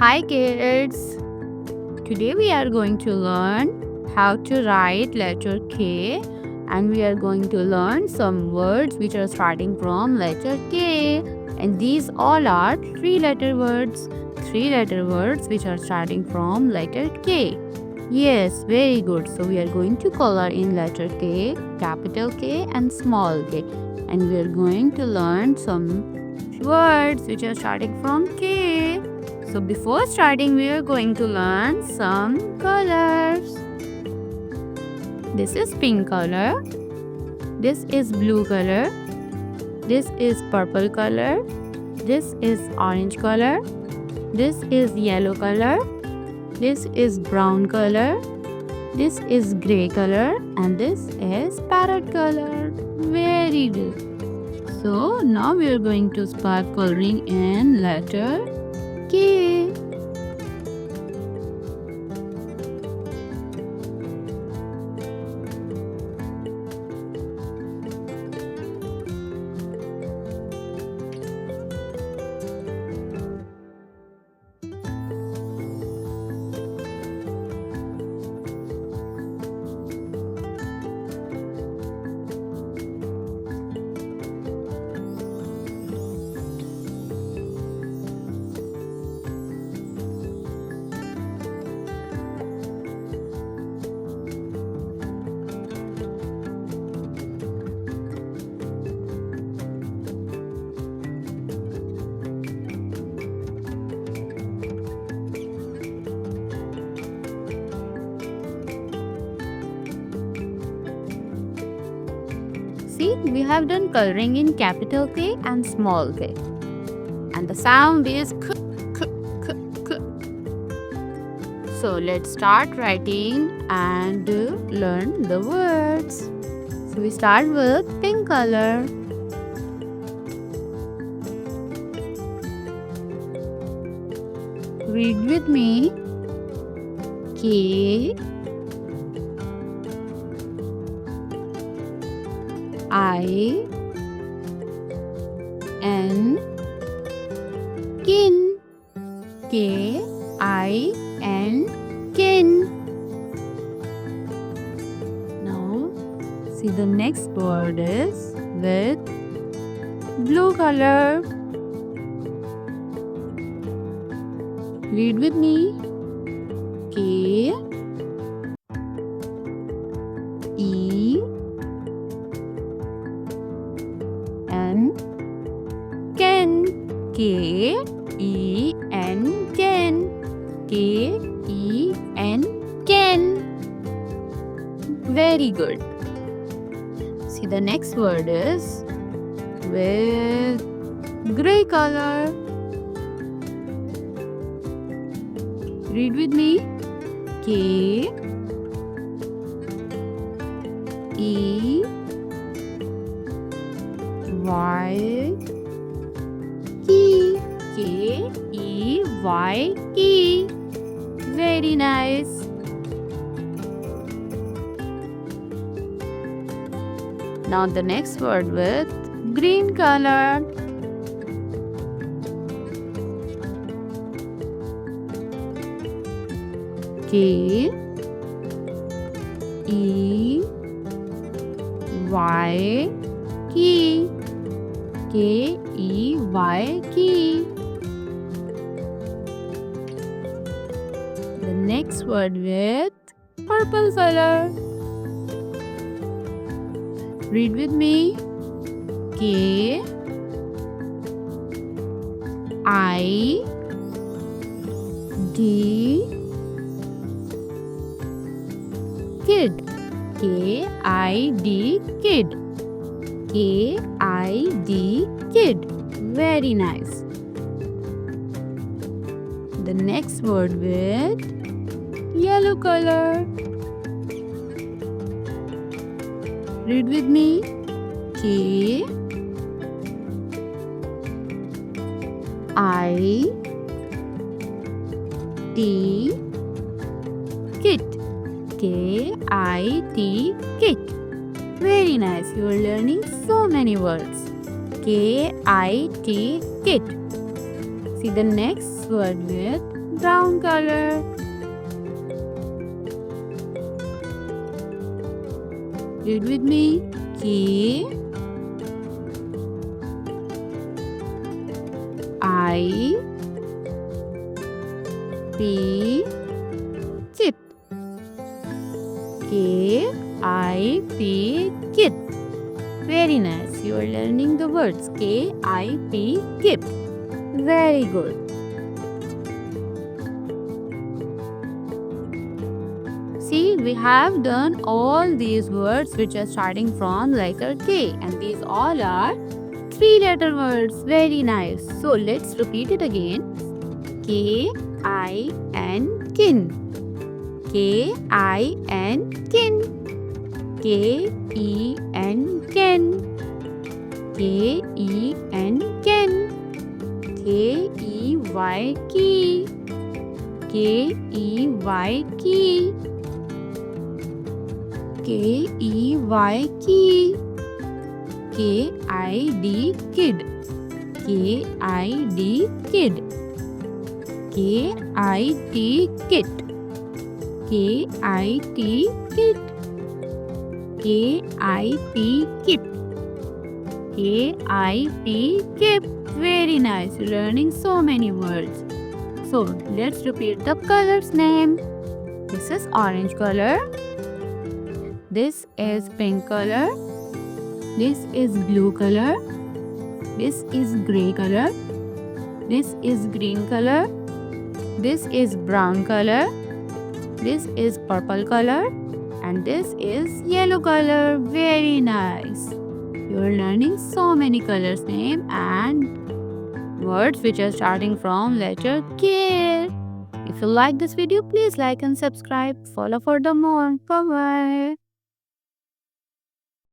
Hi kids! Today we are going to learn how to write letter K, and we are going to learn some words which are starting from letter K, and these all are three-letter words. Three-letter words which are starting from letter K. Yes, very good. So we are going to color in letter K, capital K and small k, and we are going to learn some words which are starting from K. So before starting, we are going to learn some colors. This is pink color. This is blue color. This is purple color. This is orange color. This is yellow color. This is brown color. This is gray color. And this is parrot color. Very good. So now we are going to start coloring in letter K. See, we have done coloring in capital K and small k. And the sound is k, k, k, k. So let's start writing and learn the words. So we start with pink color. Read with me. K I N kin. K I N kin. Now see, the next word is with blue color. Read with me. K E N can. K E N can. K E N can. Very good. See, the next word is with gray color. Read with me. K E Y key. K E Y key. Very nice. Now the next word with green color. K E Y key. K E Y key. The next word with purple color. Read with me. K I D kid. K I D kid. K I D kid. Very nice. The next word with yellow color. Read with me. K I T kit. K I T kit. Very nice. You are learning so many words. K I T kit. See, the next word with brown color. Read with me. K I P chip. K I P kip. Very nice. You are learning the words K I P kip. Very good. See, we have done all these words which are starting from letter K, and these all are 3-letter words. Very nice. So let's repeat it again. K I N kin. K I N kin. K E N ken. K E N ken. K E Y key. K E Y key. K E Y key. K I D kid. K I D kid. K I T kit. K I T kit. K I P kip. K I P kip. Very nice. Learning so many words. So let's repeat the colors name. This is orange color. This is pink color. This is blue color. This is gray color. This is green color. This is brown color. This is purple color. And this is yellow color. Very nice. You are learning so many colors name and words which are starting from letter K. If you like this video, please like and subscribe. Follow for the more. Bye bye.